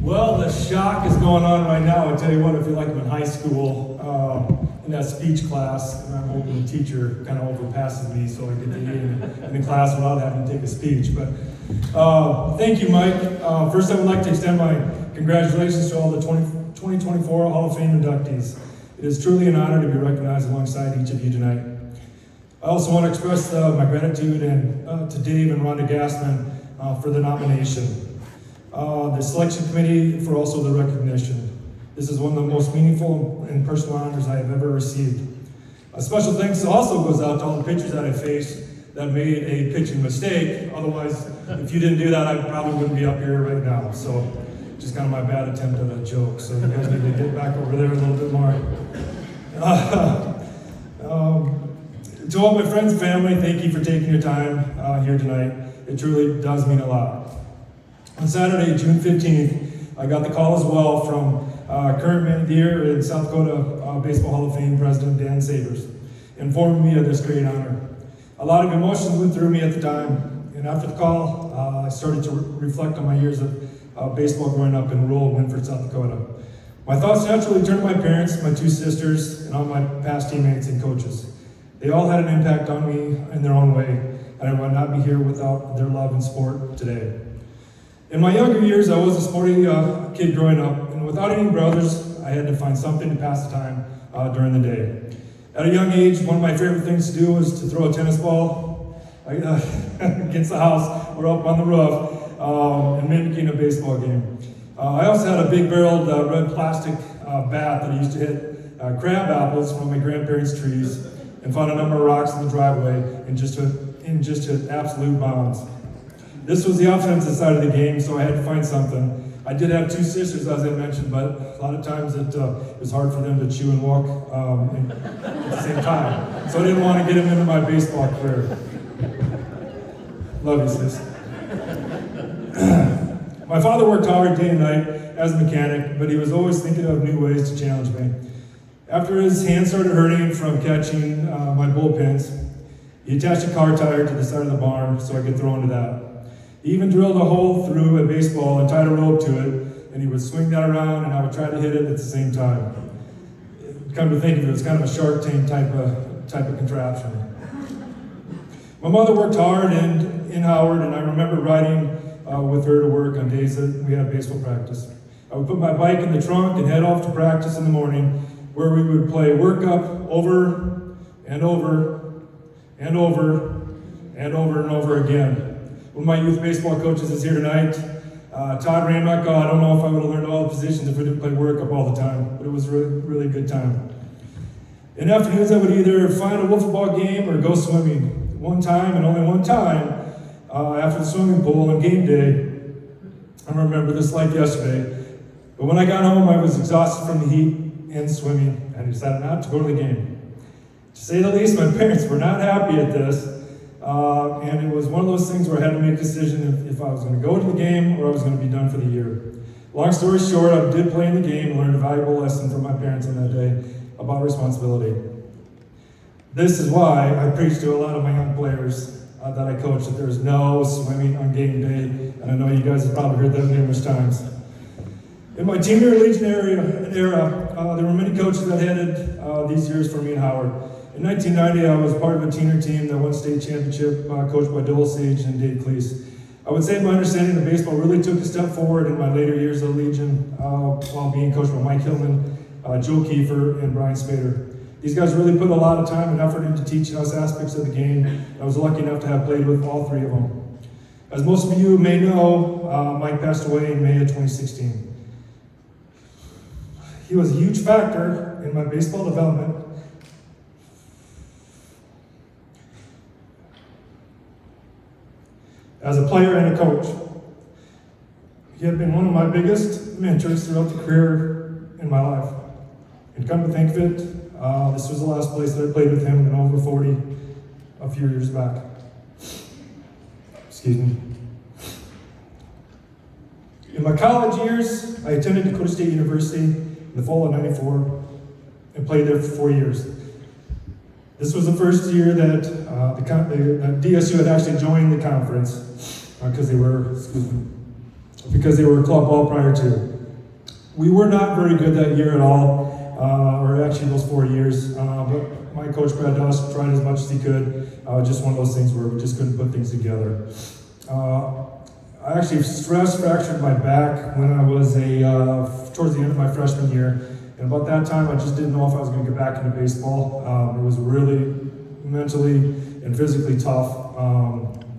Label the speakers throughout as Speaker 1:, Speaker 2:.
Speaker 1: Well, the shock is going on right now. I tell you what, I feel like I'm in high school in that speech class, and I'm hoping the teacher kind of overpasses me so I get to be in the class without having to take a speech. But thank you, Mike. First, I would like to extend my congratulations to all the 2024 Hall of Fame inductees. It is truly an honor to be recognized alongside each of you tonight. I also want to express my gratitude to Dave and Rhonda Gassman for the nomination. The selection committee for also the recognition. This is one of the most meaningful and personal honors I have ever received. A special thanks also goes out to all the pitchers that I faced that made a pitching mistake. Otherwise, if you didn't do that, I probably wouldn't be up here right now. So, just kind of my bad attempt at a joke. So you guys need to get back over there a little bit more. To all my friends and family, thank you for taking your time here tonight. It truly does mean a lot. On Saturday, June 15th, I got the call as well from current man of the year in South Dakota Baseball Hall of Fame President Dan Sabers, informing me of this great honor. A lot of emotions went through me at the time, and after the call, I started to reflect on my years of baseball growing up in rural Winford, South Dakota. My thoughts naturally turned to my parents, my two sisters, and all my past teammates and coaches. They all had an impact on me in their own way, and I would not be here without their love and support today. In my younger years, I was a sporty kid growing up, and without any brothers, I had to find something to pass the time during the day. At a young age, one of my favorite things to do was to throw a tennis ball against the house or up on the roof and mimicking a baseball game. I also had a big-barreled red plastic bat that I used to hit crab apples from my grandparents' trees and found a number of rocks in the driveway and just hit absolute bounds. This was the offensive side of the game, so I had to find something. I did have two sisters, as I mentioned, but a lot of times it was hard for them to chew and walk at the same time. So I didn't want to get them into my baseball career. Love you, sis. My father worked hard day and night as a mechanic, but he was always thinking of new ways to challenge me. After his hand started hurting from catching my bullpens, he attached a car tire to the side of the barn so I could throw into that. He even drilled a hole through a baseball and tied a rope to it, and he would swing that around and I would try to hit it at the same time. Come to think of it, it was kind of a Shark Tank type of contraption. My mother worked hard in Howard, and I remember riding with her to work on days that we had baseball practice. I would put my bike in the trunk and head off to practice in the morning, where we would play workup over and over and over and over and over again. One of my youth baseball coaches is here tonight, Todd Ramnick. I don't know if I would have learned all the positions if we didn't play workup all the time, but it was a really, really good time. In afternoons, I would either find a wiffle ball game or go swimming. One time, and only one time, after the swimming pool on game day, I remember this like yesterday, but when I got home, I was exhausted from the heat and swimming, and I decided not to go to the game. To say the least, my parents were not happy at this, and it was one of those things where I had to make a decision if I was going to go to the game or I was going to be done for the year. Long story short, I did play in the game and learned a valuable lesson from my parents on that day about responsibility. This is why I preach to a lot of my young players that I coach that there's no swimming on game day, and I know you guys have probably heard that numerous times. In my junior Legion era, there were many coaches that headed these years for me and Howard. In 1990, I was part of a teener team that won state championship, coached by Dole Sage and Dave Cleese. I would say my understanding of baseball really took a step forward in my later years of Legion, while being coached by Mike Hillman, Joe Kiefer, and Brian Spader. These guys really put a lot of time and effort into teaching us aspects of the game. I was lucky enough to have played with all three of them. As most of you may know, Mike passed away in May of 2016. He was a huge factor in my baseball development. As a player and a coach, he had been one of my biggest mentors throughout the career in my life. And come to think of it, this was the last place that I played with him in over 40 a few years back. Excuse me. In my college years, I attended Dakota State University in the fall of '94 and played there for 4 years. This was the first year that DSU had actually joined the conference because they were, because they were club ball prior to. We were not very good that year at all, or actually those 4 years, but my coach Brad Doss tried as much as he could. Just one of those things where we just couldn't put things together. I actually stress fractured my back when I was towards the end of my freshman year. And about that time, I just didn't know if I was going to get back into baseball. It was really mentally and physically tough.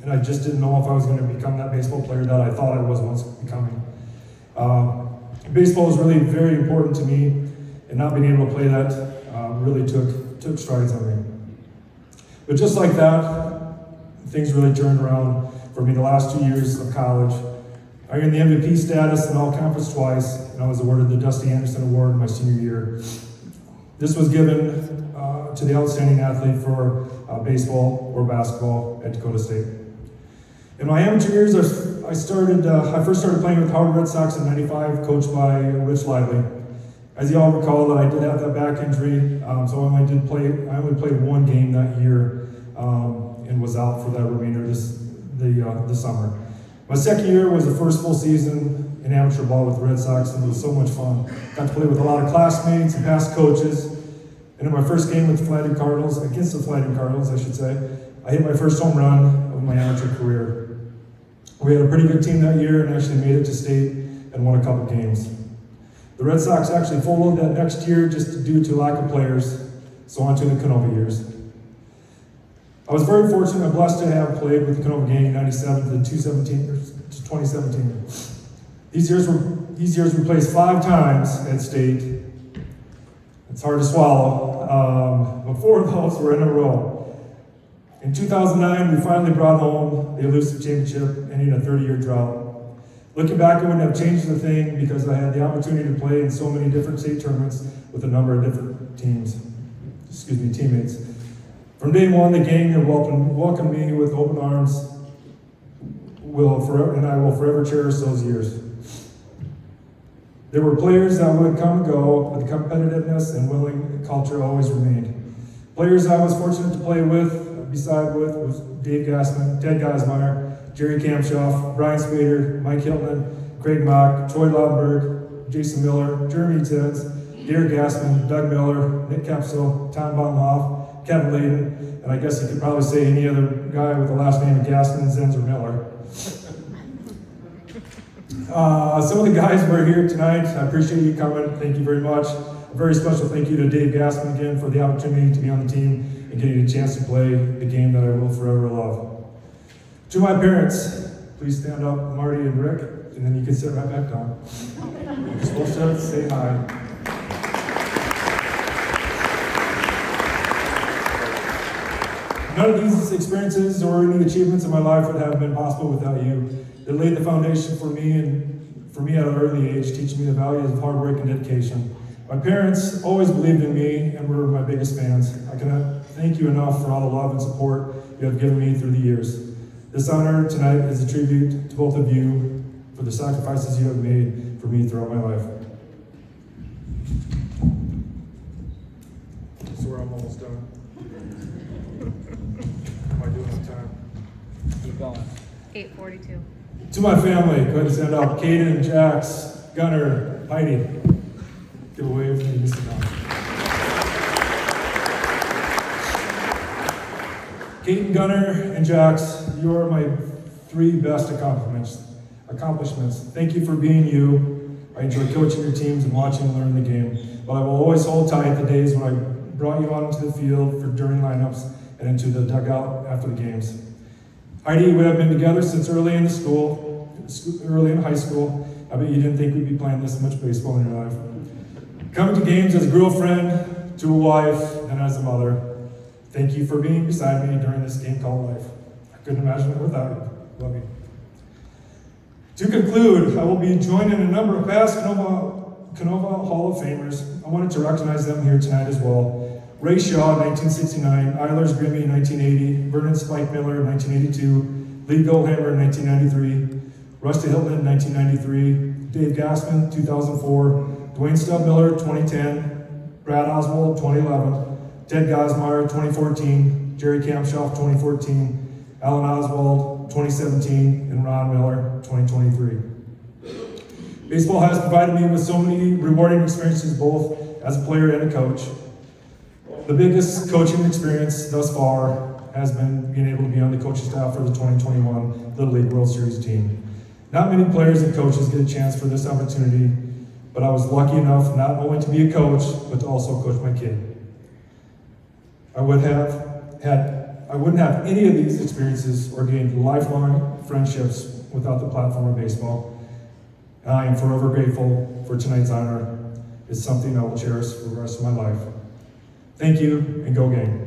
Speaker 1: And I just didn't know if I was going to become that baseball player that I thought I was once becoming. Baseball was really very important to me, and not being able to play that really took strides on me. But just like that, things really turned around for me the last 2 years of college. I earned the MVP status in all conference twice, and I was awarded the Dusty Anderson Award my senior year. This was given to the outstanding athlete for baseball or basketball at Dakota State. In my amateur years, I first started playing with Howard Red Sox in '95, coached by Rich Lively. As you all recall, that I did have that back injury, so I only played one game that year and was out for that remainder of the summer. My second year was the first full season in amateur ball with the Red Sox, and it was so much fun. Got to play with a lot of classmates and past coaches. And in my first game with the Flathead Cardinals, against the Flathead Cardinals, I should say, I hit my first home run of my amateur career. We had a pretty good team that year and actually made it to state and won a couple games. The Red Sox actually folded that next year just due to lack of players, so on to the Canova years. I was very fortunate and blessed to have played with the Canova gang 97 to 2017. These years we placed 5 times at state. It's hard to swallow, but 4 of those were in a row. In 2009, we finally brought home the elusive championship, ending a 30-year drought. Looking back, it wouldn't have changed a thing because I had the opportunity to play in so many different state tournaments with a number of different teammates. From day one, the gang had welcomed me with open arms, and I will forever cherish those years. There were players that would come and go, but the competitiveness and willing culture always remained. Players I was fortunate to play with, was Dave Gassman, Ted Geismeyer, Jerry Kamshoff, Brian Spader, Mike Hilton, Craig Mock, Troy Lautenberg, Jason Miller, Jeremy Tibbs, Gary Gassman, Doug Miller, Nick Kepso, Tom Baumhoff, Kevin Layden, and I guess you could probably say any other guy with the last name of Gassman, Zenz, or Miller. Some of the guys who are here tonight, I appreciate you coming. Thank you very much. A very special thank you to Dave Gassman again for the opportunity to be on the team and getting a chance to play the game that I will forever love. To my parents, please stand up, Marty and Rick, and then you can sit right back down. You're supposed to say hi. None of these experiences or any achievements in my life would have been possible without you. They laid the foundation for me at an early age, teaching me the values of hard work and dedication. My parents always believed in me and were my biggest fans. I cannot thank you enough for all the love and support you have given me through the years. This honor tonight is a tribute to both of you for the sacrifices you have made for me throughout my life. So I'm almost done. Am I doing on time?
Speaker 2: Keep going.
Speaker 3: 8:42.
Speaker 1: To my family, go ahead and stand up. Caden, Jax, Gunnar, Heidi. Give a wave and you sit down. Caden, Gunnar, and Jax, you are my 3 best accomplishments. Thank you for being you. I enjoy coaching your teams and watching and learning the game. But I will always hold tight the days when I brought you out into the field for during lineups and into the dugout after the games. Heidi, we have been together since early in high school. I bet you didn't think we'd be playing this much baseball in your life. Coming to games as a girlfriend, to a wife, and as a mother. Thank you for being beside me during this game called life. I couldn't imagine it without you. Love you. To conclude, I will be joining a number of past Canova Hall of Famers. I wanted to recognize them here tonight as well. Ray Shaw, 1969, Eilers Grimmy, 1980, Vernon Spike Miller, 1982, Lee Goldhammer, 1993, Rusty Hilton, 1993, Dave Gassman, 2004, Dwayne Stubb Miller, 2010, Brad Oswald, 2011, Ted Geismeyer, 2014, Jerry Kamshoff, 2014, Alan Oswald, 2017, and Ron Miller, 2023. Baseball has provided me with so many rewarding experiences, both as a player and a coach. The biggest coaching experience thus far has been being able to be on the coaching staff for the 2021 Little League World Series team. Not many players and coaches get a chance for this opportunity, but I was lucky enough not only to be a coach, but to also coach my kid. I wouldn't have any of these experiences or gained lifelong friendships without the platform of baseball. And I am forever grateful for tonight's honor. It's something I will cherish for the rest of my life. Thank you, and go game.